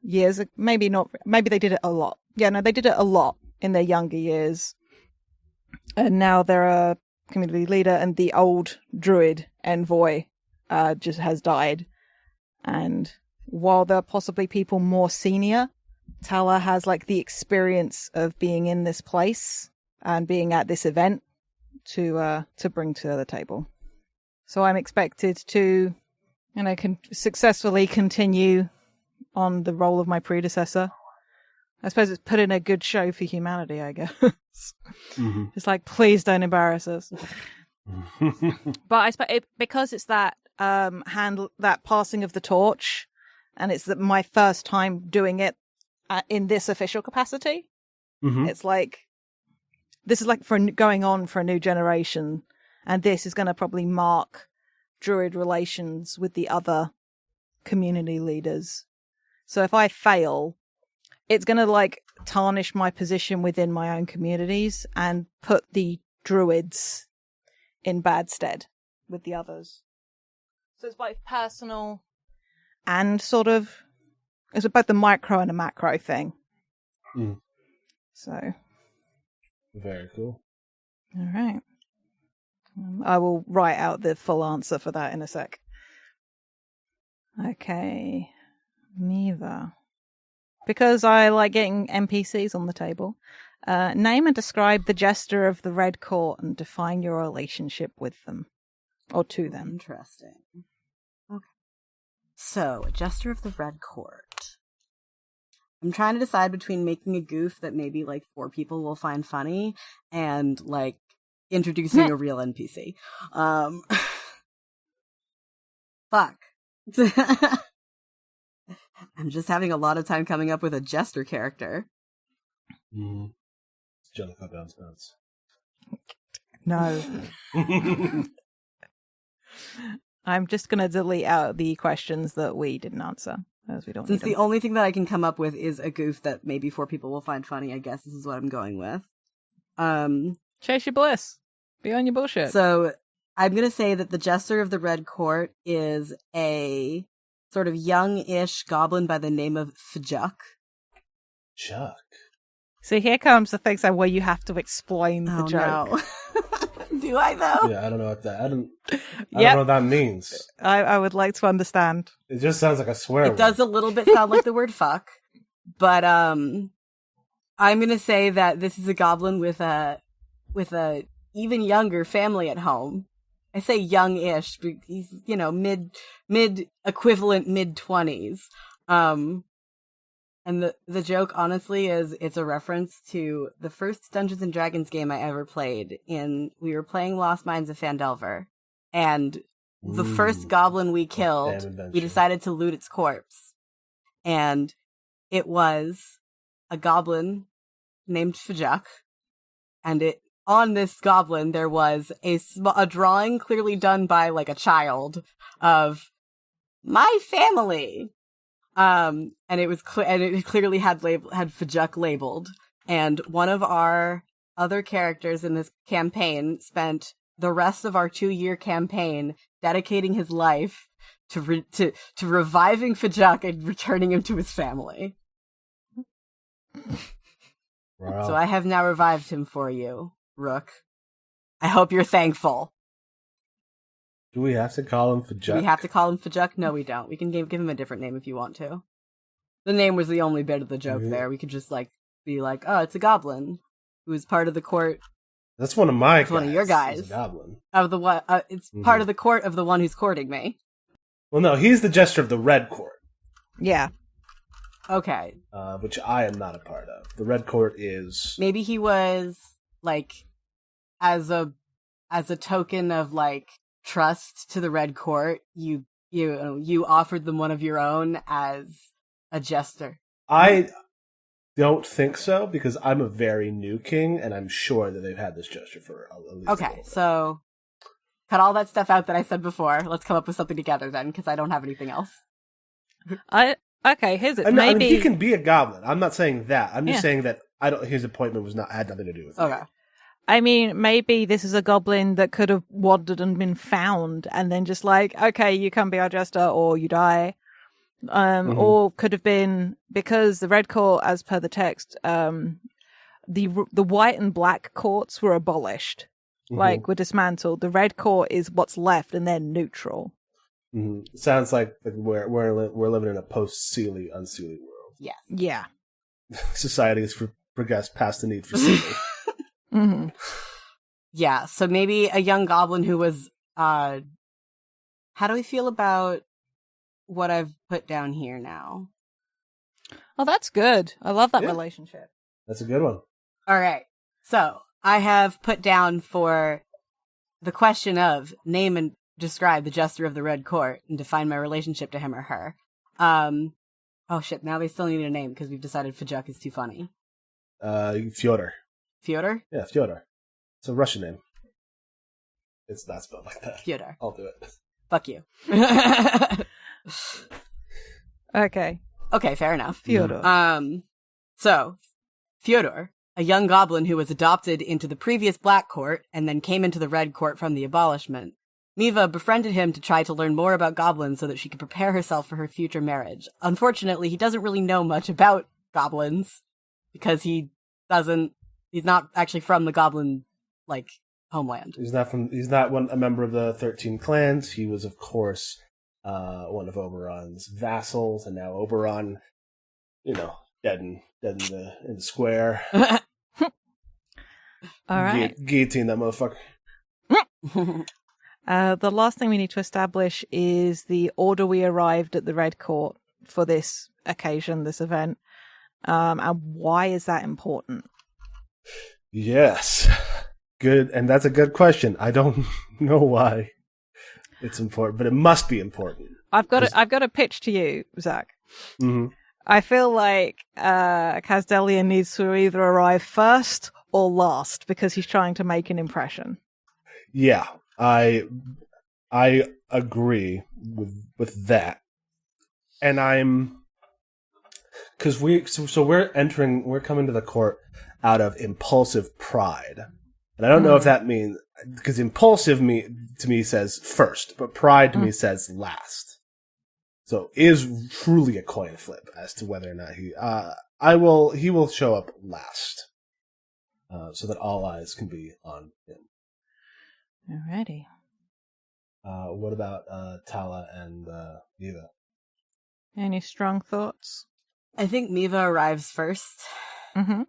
years. Maybe not. Maybe they did it a lot. Yeah, no, they did it a lot in their younger years. And now they're a community leader, and the old druid envoy just has died. And while there are possibly people more senior, Tala has like the experience of being in this place and being at this event to bring to the table. So I'm expected to, can successfully continue on the role of my predecessor. I suppose it's put in a good show for humanity, I guess. Mm-hmm. It's like, please don't embarrass us. But I suppose because it's that that passing of the torch, and it's my first time doing it in this official capacity. Mm-hmm. It's like, this is like for going on for a new generation, and this is going to probably mark druid relations with the other community leaders. So if I fail, it's going to like tarnish my position within my own communities and put the druids in bad stead with the others. So it's both personal and sort of, it's both the micro and a macro thing. Mm. So. Very cool. All right. I will write out the full answer for that in a sec. Okay. Miva. Because I like getting NPCs on the table, name and describe the Jester of the Red Court and define your relationship with them. Or to them. Interesting. Okay. So, Jester of the Red Court. I'm trying to decide between making a goof that maybe like 4 people will find funny and like introducing a real NPC. Fuck. I'm just having a lot of time coming up with a jester character. Mm-hmm. Jellicoe bounce. No. I'm just going to delete out the questions that we didn't answer, as we don't. Since the only thing that I can come up with is a goof that maybe 4 people will find funny, I guess this is what I'm going with. Chase your bliss. Be on your bullshit. So I'm going to say that the Jester of the Red Court is a sort of young-ish goblin by the name of Fjuk. Chuck. So here comes the thing where you have to explain the joke. No. Do I though? Yeah, I don't know what that. I don't know what that means. I would like to understand. It just sounds like a swear word. It does a little bit sound like the word fuck, but I'm gonna say that this is a goblin with a even younger family at home. I say young-ish, but he's mid equivalent mid-20s. And the joke, honestly, is it's a reference to the first Dungeons and Dragons game I ever played. We were playing Lost Mines of Phandelver, and the first goblin we killed, we decided to loot its corpse. And it was a goblin named Fjuk, and on this goblin there was a drawing clearly done by like a child of my family. And it clearly had Fjuk labeled. And one of our other characters in this campaign spent the rest of our 2-year campaign dedicating his life to reviving Fjuk and returning him to his family. Wow. So I have now revived him for you, Rook. I hope you're thankful. Do we have to call him Fjuk? Do we have to call him Fjuk? No, we don't. We can give him a different name if you want to. The name was the only bit of the joke there. We could just be like, oh, it's a goblin who's part of the court. That's one of my guys. It's one of your guys. He's a goblin. Of the what? It's part of the court of the one who's courting me. Well, no, he's the Jester of the Red Court. Yeah. Okay. Which I am not a part of. The Red Court is... Maybe he was, like, as a token of, like, trust to the Red Court, you You offered them one of your own as a jester. I don't think so, because I'm a very new king, and I'm sure that they've had this gesture for at least a Okay, little bit. so cut all that stuff out that I said before. Let's come up with something together then, because I don't have anything else. Okay, here's it. I mean, Maybe he can be a goblin. I'm not saying that. I'm just Yeah. saying that his appointment had nothing to do with it. Okay. I mean, maybe this is a goblin that could have wandered and been found, and then just like, okay, you can be our jester, or you die. Or could have been because the Red Court, as per the text, the white and black courts were abolished, like were dismantled. The Red Court is what's left, and they're neutral. It sounds like we're living in a post-Seelie, unseelie world. Yes. Yeah. Society has progressed past the need for Seelie. Mm-hmm. Yeah, so maybe a young goblin who was, how do we feel about what I've put down here now? Oh, that's good. I love that Yeah. relationship. That's a good one. All right. So I have put down for the question of name and describe the jester of the Red Court and define my relationship to him or her. Oh shit, now they still need a name because we've decided Fajuk is too funny. Fyodor. Fyodor? Yeah, Fyodor. It's a Russian name. It's not spelled like that. Fyodor. I'll do it. Fuck you. Okay. Okay, fair enough. Fyodor. So, Fyodor, a young goblin who was adopted into the previous Black Court and then came into the Red Court from the abolishment. Miva befriended him to try to learn more about goblins so that she could prepare herself for her future marriage. Unfortunately, he doesn't really know much about goblins because he's not actually from the goblin, homeland. He's not a member of the 13 clans. He was, of course, one of Oberon's vassals, and now Oberon, dead in the square. All right. Guillotine that motherfucker. The last thing we need to establish is the order we arrived at the Red Court for this occasion, this event. And why is that important? Yes. Good. And that's a good question. I don't know why it's important, but it must be important. I've got a pitch to you, Zach. Mm-hmm. I feel like Kazdelian needs to either arrive first or last because he's trying to make an impression. Yeah, I agree with that, and because we're coming to the court out of impulsive pride, and I don't know if that means because impulsive to me says first, but pride to me says last. So is truly a coin flip as to whether or not he will show up last, so that all eyes can be on him. Alrighty. What about Tala and Eva? Any strong thoughts? I think Miva arrives first. Mm-hmm.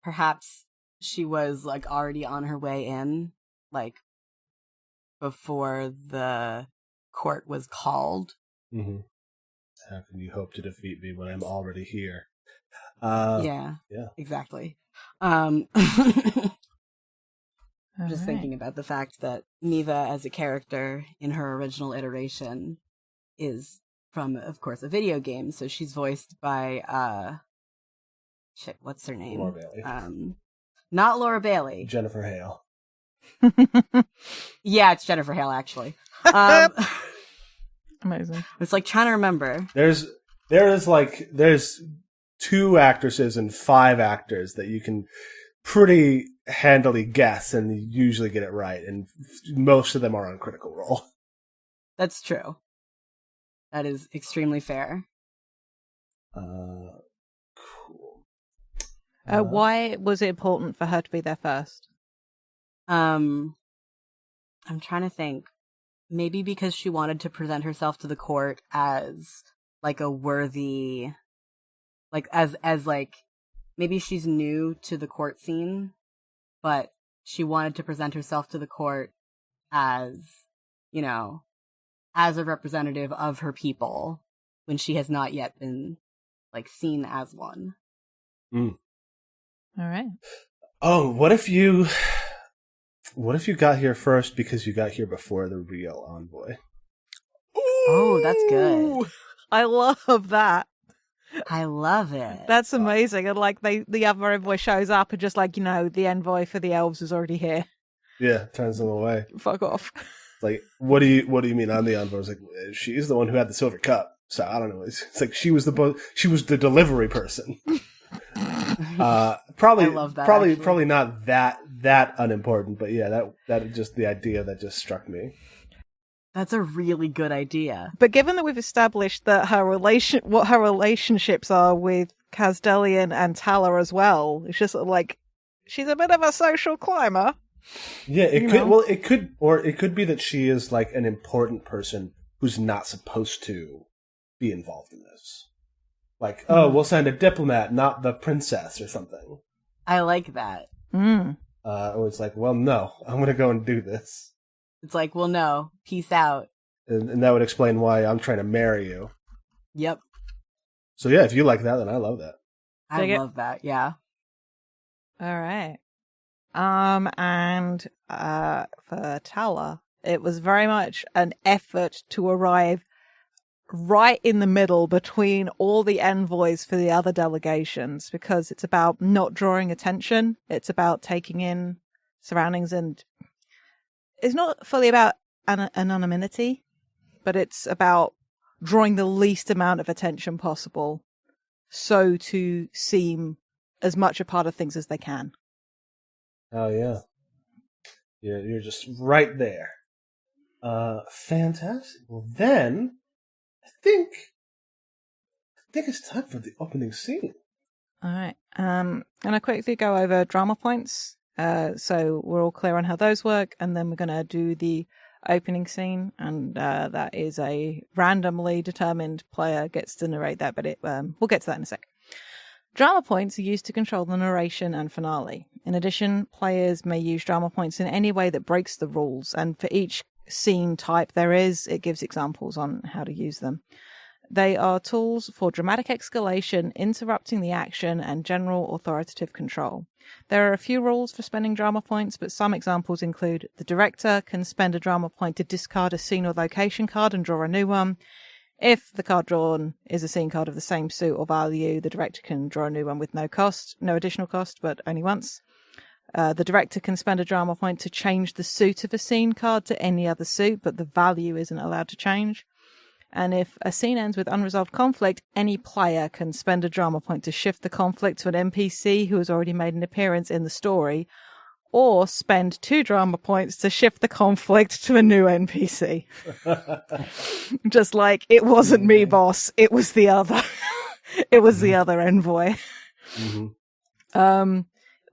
Perhaps she was already on her way in, before the court was called. Mm-hmm. How can you hope to defeat me when I'm already here? Yeah, exactly. I'm just thinking about the fact that Miva as a character in her original iteration is from, of course, a video game, so she's voiced by, what's her name? Laura Bailey. Not Laura Bailey. Jennifer Hale. Yeah, it's Jennifer Hale, actually. Amazing. It's trying to remember. There's 2 actresses and 5 actors that you can pretty handily guess and usually get it right, and most of them are on Critical Role. That's true. That is extremely fair. Cool. Why was it important for her to be there first? I'm trying to think. Maybe because she wanted to present herself to the court as a worthy, maybe she's new to the court scene, but she wanted to present herself to the court as, as a representative of her people when she has not yet been seen as one. Mm. All right. Oh, what if you got here first because you got here before the real envoy? Oh, that's good. I love that. I love it. That's amazing. And like the other envoy shows up and just like, the envoy for the elves is already here. Yeah, turns them away. Fuck off. Like, what do you mean? I'm the envoy. It's like, she's the one who had the silver cup. So I don't know. It's like she was the delivery person. Probably, I love that, probably not that unimportant, but yeah, that just the idea that just struck me. That's a really good idea. But given that we've established that what her relationships are with Kazdelian and Tala as well, it's just like she's a bit of a social climber. Yeah, it could. Well, it could be that she is like an important person who's not supposed to be involved in this. Like, we'll send a diplomat, not the princess, or something. I like that. Or it's like, well, no, I'm going to go and do this. It's like, well, no, peace out. And that would explain why I'm trying to marry you. Yep. So yeah, if you like that, then I love that. I love that, yeah. All right. And for Tala, it was very much an effort to arrive right in the middle between all the envoys for the other delegations, because it's about not drawing attention. It's about taking in surroundings, and it's not fully about anonymity, but it's about drawing the least amount of attention possible so to seem as much a part of things as they can. Oh, yeah. You're just right there. Fantastic. Well, then, I think it's time for the opening scene. All right. And I quickly go over drama points, so we're all clear on how those work, and then we're going to do the opening scene, and that is a randomly determined player gets to narrate that, but we'll get to that in a sec. Drama points are used to control the narration and finale. In addition, players may use drama points in any way that breaks the rules, and for each scene type it gives examples on how to use them. They are tools for dramatic escalation, interrupting the action, and general authoritative control. There are a few rules for spending drama points, but some examples include the director can spend a drama point to discard a scene or location card and draw a new one. If the card drawn is a scene card of the same suit or value, the director can draw a new one with no additional cost, but only once. The director can spend a drama point to change the suit of a scene card to any other suit, but the value isn't allowed to change. And if a scene ends with unresolved conflict, any player can spend a drama point to shift the conflict to an NPC who has already made an appearance in the story, or spend 2 drama points to shift the conflict to a new NPC. Just like, it wasn't me, boss. It was the other. It was the other envoy. Mm-hmm.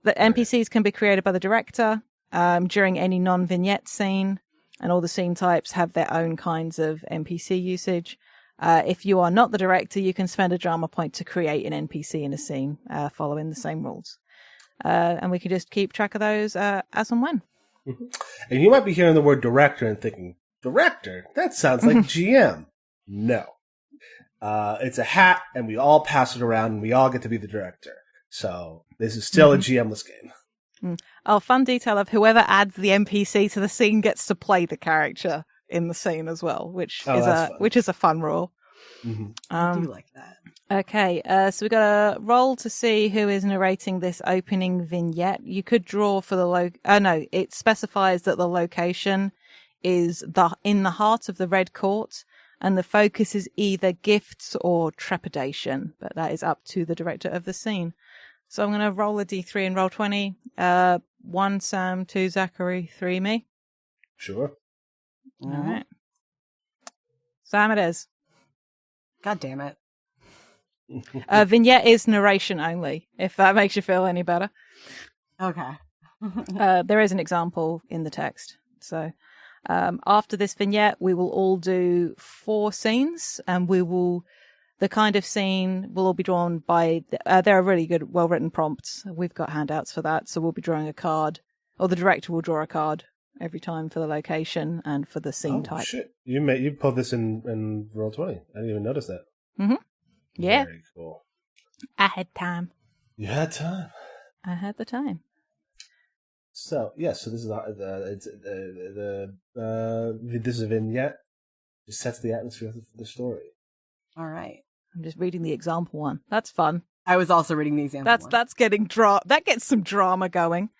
The NPCs can be created by the director during any non-vignette scene, and all the scene types have their own kinds of NPC usage. If you are not the director, you can spend a drama point to create an NPC in a scene, following the same rules. And we can just keep track of those as and when. Mm-hmm. And you might be hearing the word director and thinking, director? That sounds like GM. No. It's a hat, and we all pass it around, and we all get to be the director. So this is still a GM-less game. Oh, fun detail of whoever adds the NPC to the scene gets to play the character in the scene as well, which is a fun rule. Mm-hmm. I do like that. Okay, so we've got a roll to see who is narrating this opening vignette. You could draw for the it specifies that the location is in the heart of the Red Court, and the focus is either gifts or trepidation, but that is up to the director of the scene. So I'm going to roll a d3 and roll 20. 1 Sam, 2 Zachary, 3 me. Sure. All right. Sam it is. God damn it. Vignette is narration only, if that makes you feel any better. Okay. There is an example in the text. So after this vignette, we will all do 4 scenes, and the kind of scene will all be drawn by, there are really good, well-written prompts. We've got handouts for that, so we'll be drawing a card, or the director will draw a card every time for the location and for the scene type. Shit. You pulled this in Roll20. I didn't even notice that. Mm-hmm. Yeah. Very cool. I had time. You had time. I had the time. So, this is this is a vignette. just sets the atmosphere for the story. All right. I'm just reading the example one. That's fun. I was also reading the example one. That's getting that gets some drama going.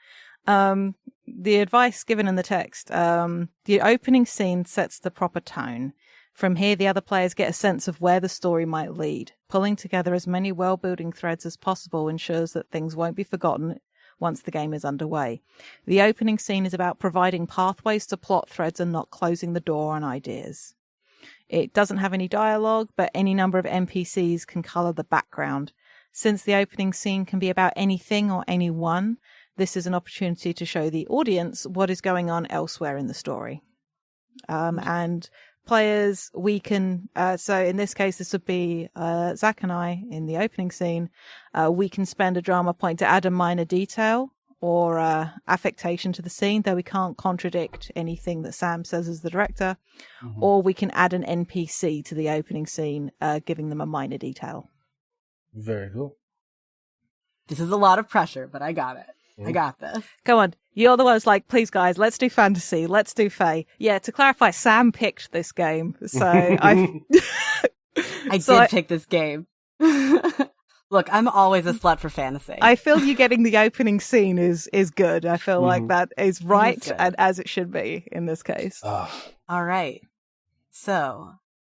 The advice given in the text. The opening scene sets the proper tone. From here, the other players get a sense of where the story might lead. Pulling together as many world-building threads as possible ensures that things won't be forgotten once the game is underway. The opening scene is about providing pathways to plot threads and not closing the door on ideas. It doesn't have any dialogue, but any number of NPCs can colour the background. Since the opening scene can be about anything or anyone, this is an opportunity to show the audience what is going on elsewhere in the story. And players, we can, so in this case, this would be Zach and I in the opening scene. We can spend a drama point to add a minor detail or affectation to the scene, though we can't contradict anything that Sam says as the director. Mm-hmm. Or we can add an NPC to the opening scene, giving them a minor detail. Very cool. This is a lot of pressure, but I got it. I got this. Go on. You're the ones like, please guys, let's do fantasy. Let's do fae. Yeah, to clarify, Sam picked this game. So I did pick this game. Look, I'm always a slut for fantasy. I feel you getting the opening scene is good. I feel like that is right and as it should be in this case. All right. So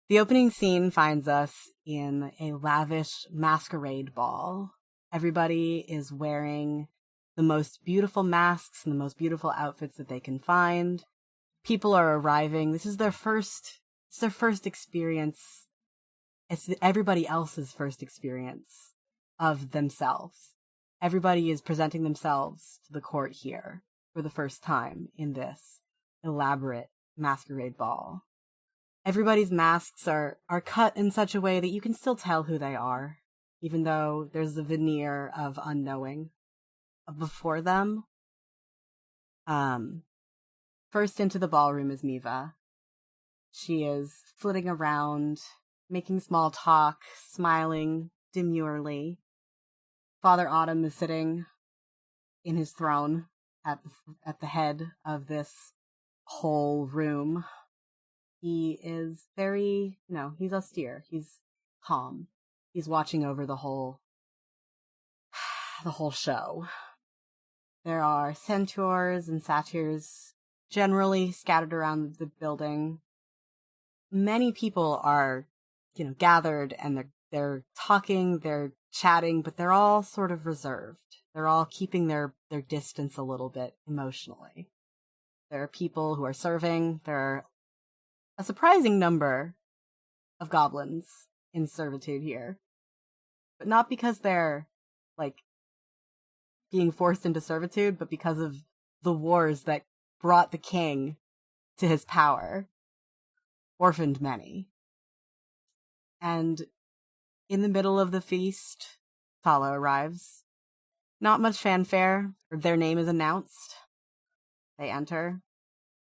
the opening scene finds us in a lavish masquerade ball. Everybody is wearing the most beautiful masks and the most beautiful outfits that they can find. People are arriving. This is their first experience. It's everybody else's first experience of themselves. Everybody is presenting themselves to the court here for the first time in this elaborate masquerade ball. Everybody's masks are cut in such a way that you can still tell who they are, even though there's a veneer of unknowing before them. First into the ballroom is Miva. She is flitting around, making small talk, smiling demurely. Father Autumn is sitting in his throne at the head of this whole room. He is very, he's austere. He's calm. He's watching over the whole show. There are centaurs and satyrs generally scattered around the building. Many people are, gathered and they're talking, they're chatting, but they're all sort of reserved. They're all keeping their distance a little bit emotionally. There are people who are serving. There are a surprising number of goblins in servitude here. But not because they're, being forced into servitude, but because of the wars that brought the king to his power, orphaned many. And in the middle of the feast, Tala arrives. Not much fanfare. Their name is announced. They enter.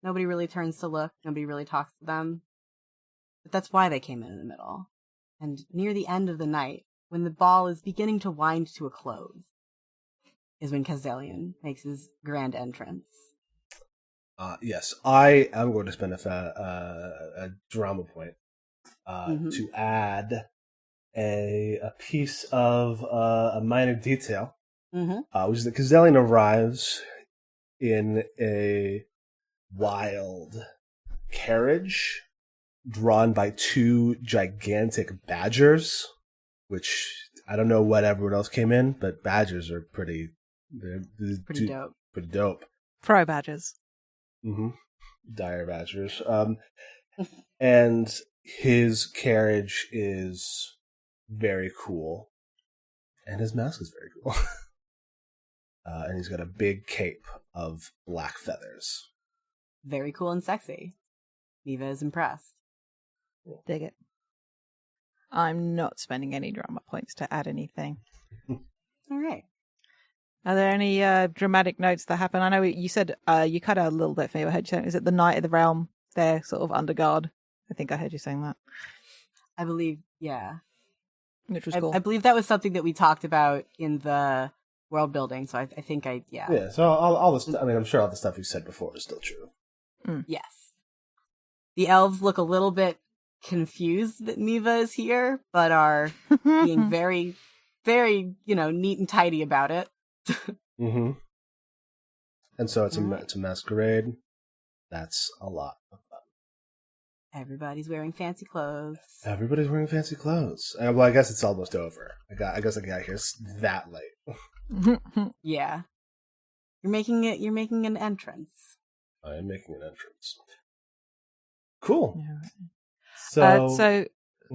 Nobody really turns to look. Nobody really talks to them. But that's why they came in the middle. And near the end of the night, when the ball is beginning to wind to a close, is when Cazdelian makes his grand entrance. Yes, I am going to spend a drama point to add a piece of a minor detail, which is that Cazdelian arrives in a wild carriage drawn by two gigantic badgers, which I don't know what everyone else came in, but badgers are pretty dope. Pretty dope. Pro badgers. Dire badgers. And his carriage is very cool. And his mask is very cool. And he's got a big cape of black feathers. Very cool and sexy. Miva is impressed. Dig it. I'm not spending any drama points to add anything. All right. Are there any dramatic notes that happen? I know you said you cut out a little bit for me. I heard you saying, is it the Knight of the Realm? They're sort of under guard. I think I heard you saying that. I believe, yeah. Which was cool. I believe that was something that we talked about in the world building. So I think yeah. Yeah, so all the stuff, I'm sure all the stuff you said before is still true. Yes. The elves look a little bit confused that Miva is here, but are being very, very, neat and tidy about it. Mm-hmm. And so it's a masquerade. That's a lot of fun. Everybody's wearing fancy clothes. Everybody's wearing fancy clothes. Well, I guess it's almost over. I guess I got here that late. Yeah. You're making an entrance. I am making an entrance. Cool. Yeah. So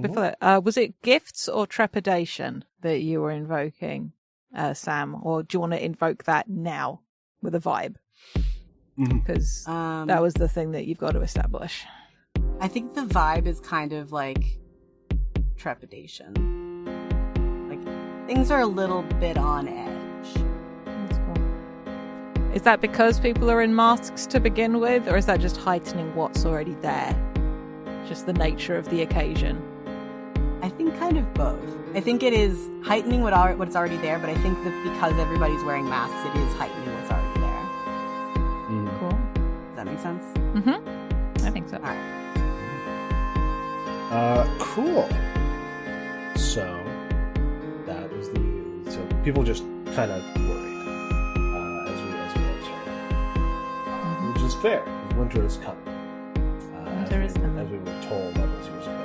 before that, was it gifts or trepidation that you were invoking, Sam? Or do you want to invoke that now with a vibe? Because that was the thing that you've got to establish. I think the vibe is kind of like trepidation. Like, things are a little bit on edge. That's cool. Is that because people are in masks to begin with, or is that just heightening what's already there? Just the nature of the occasion? I think kind of both. I think it is heightening what's already there, but I think that because everybody's wearing masks, it is heightening what's already there. Cool. Does that make sense? Mm-hmm. I think so. All right. Cool. So that was so people just kind of worried as we enter, which is fair. Winter is coming. Winter is coming, as we were told all those years ago.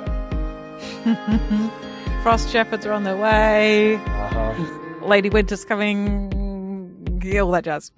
Frost shepherds are on their way. Lady Winter's coming. All that jazz.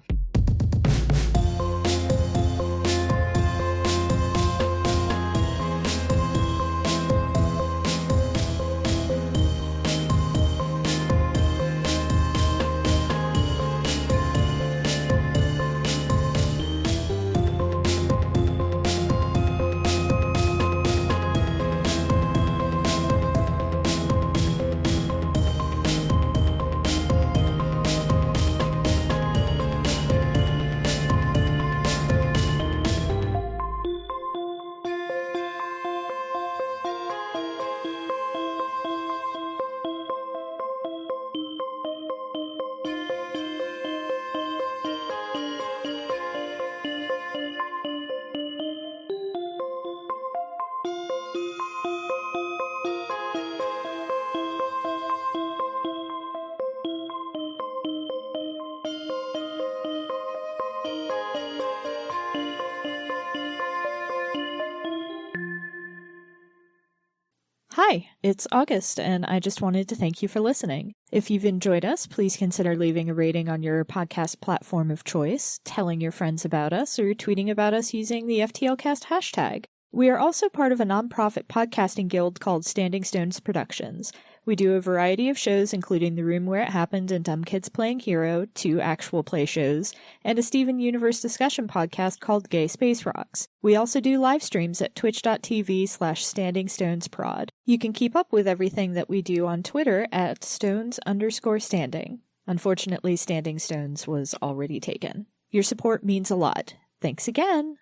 Hi, it's August, and I just wanted to thank you for listening. If you've enjoyed us, please consider leaving a rating on your podcast platform of choice, telling your friends about us, or tweeting about us using the FTLcast hashtag. We are also part of a nonprofit podcasting guild called Standing Stones Productions. We do a variety of shows, including The Room Where It Happened and Dumb Kids Playing Hero, 2 actual play shows, and a Steven Universe discussion podcast called Gay Space Rocks. We also do live streams at twitch.tv/StandingStonesProd. You can keep up with everything that we do on Twitter at Stones_standing. Unfortunately, Standing Stones was already taken. Your support means a lot. Thanks again!